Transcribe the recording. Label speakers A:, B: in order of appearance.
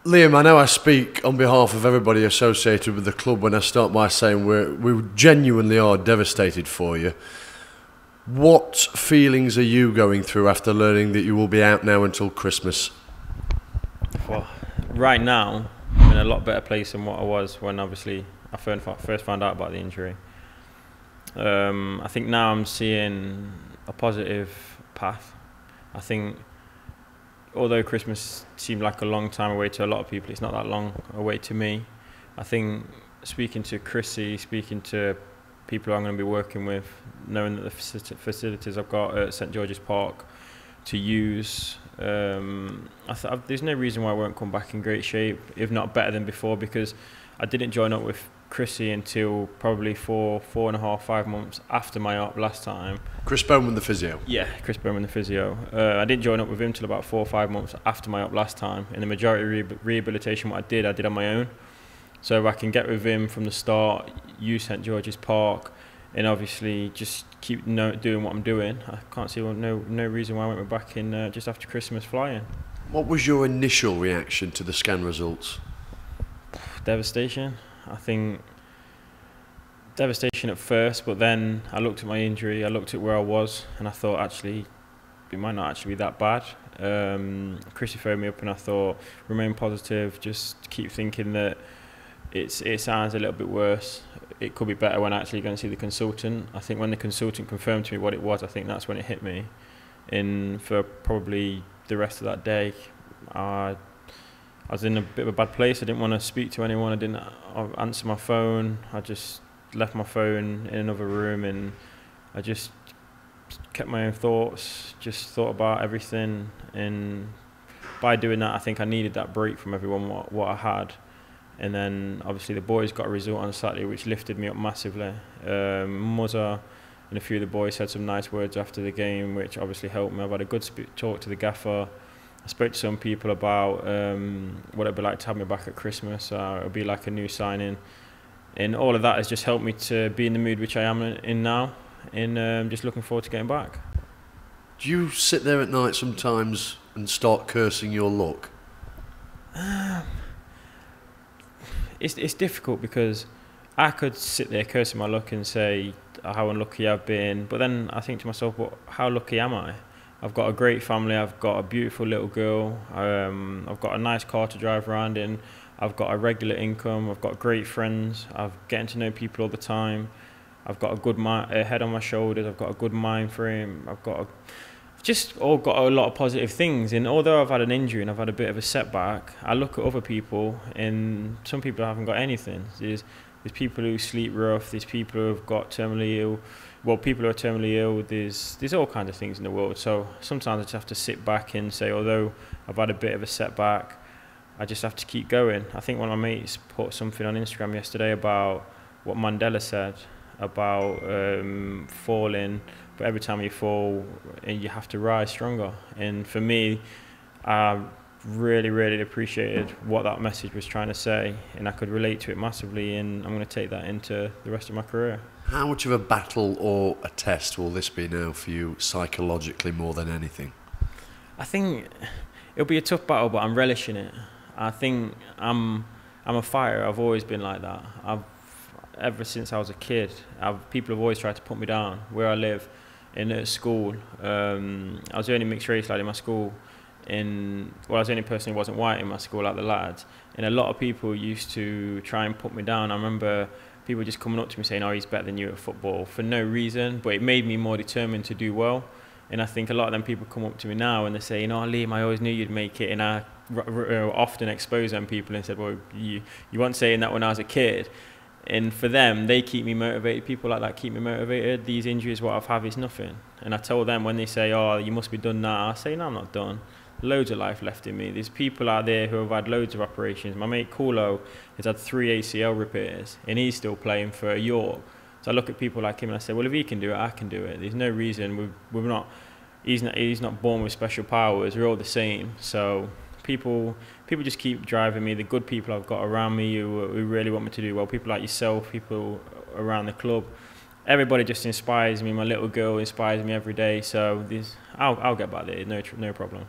A: Liam, I know I speak on behalf of everybody associated with the club when I start by saying we genuinely are devastated for you. What feelings are you going through after learning that you will be out now until Christmas?
B: Well, right now, I'm in a lot better place than what I was when obviously I first found out about the injury. I think now I'm seeing a positive path. I think although Christmas seemed like a long time away to a lot of people, it's not that long away to me. I think speaking to Chrissy, speaking to people I'm going to be working with, knowing that the facilities I've got at St George's Park to use, there's no reason why I won't come back in great shape, if not better than before, because I didn't join up with Chrissy until probably 4.5, 5 months after my op last time.
A: Chris Bowman, the physio?
B: Yeah, Chris Bowman, the physio. I didn't join up with him till about 4 or 5 months after my op last time. And the majority of rehabilitation, what I did on my own. So if I can get with him from the start, use St George's Park, and obviously just keep doing what I'm doing, I can't see no reason why I went back in just after Christmas flying.
A: What was your initial reaction to the scan results?
B: Devastation. I think devastation at first, but then I looked at my injury, I looked at where I was, and I thought actually it might not actually be that bad. Chrissy phoned me up and I thought remain positive, just keep thinking that it sounds a little bit worse. It could be better when I actually go and see the consultant. I think when the consultant confirmed to me what it was, I think that's when it hit me. And for probably the rest of that day, I was in a bit of a bad place. I didn't want to speak to anyone. I didn't answer my phone. I just left my phone in another room and I just kept my own thoughts, just thought about everything. And by doing that, I think I needed that break from everyone, what I had. And then obviously the boys got a result on Saturday, which lifted me up massively. Muzza and a few of the boys said some nice words after the game, which obviously helped me. I've had a good talk to the gaffer. I spoke to some people about what it'd be like to have me back at Christmas. It'll be like a new signing. And all of that has just helped me to be in the mood which I am in now. And just looking forward to getting back.
A: Do you sit there at night sometimes and start cursing your luck?
B: It's difficult because I could sit there cursing my luck and say how unlucky I've been. But then I think to myself, well, how lucky am I? I've got a great family, I've got a beautiful little girl, I've got a nice car to drive around in, I've got a regular income, I've got great friends, I'm getting to know people all the time, I've got a good head on my shoulders, I've got a good mind frame, I've just all got a lot of positive things. And although I've had an injury and I've had a bit of a setback, I look at other people and some people haven't got anything. There's people who sleep rough, there's people who have got terminally ill. Well, people who are terminally ill, there's all kinds of things in the world. So sometimes I just have to sit back and say, although I've had a bit of a setback, I just have to keep going. I think one of my mates put something on Instagram yesterday about what Mandela said about falling, but every time you fall, you have to rise stronger. And for me, I really, really appreciated what that message was trying to say, and I could relate to it massively, and I'm going to take that into the rest of my career.
A: How much of a battle or a test will this be now for you psychologically more than anything?
B: I think it'll be a tough battle, but I'm relishing it. I think I'm a fighter. I've always been like that. Ever since I was a kid, people have always tried to put me down. Where I live, at school, I was the only mixed race lad in my school. I was the only person who wasn't white in my school, like the lads. And a lot of people used to try and put me down. I remember people just coming up to me saying, oh, he's better than you at football, for no reason, but it made me more determined to do well. And I think a lot of them people come up to me now and they say, you know, Liam, I always knew you'd make it. And I often expose them people and said, well, you weren't saying that when I was a kid. And for them, they keep me motivated. People like that keep me motivated. These injuries, what I've had is nothing. And I told them when they say, oh, you must be done now, I say, no, I'm not done. Loads of life left in me. There's people out there who have had loads of operations. My mate Kulo has had 3 ACL repairs and he's still playing for York. So I look at people like him and I say, well, if he can do it, I can do it. There's no reason he's not born with special powers. We're all the same. So people just keep driving me. The good people I've got around me who really want me to do well. People like yourself, people around the club. Everybody just inspires me. My little girl inspires me every day. So I'll get back there. No problem.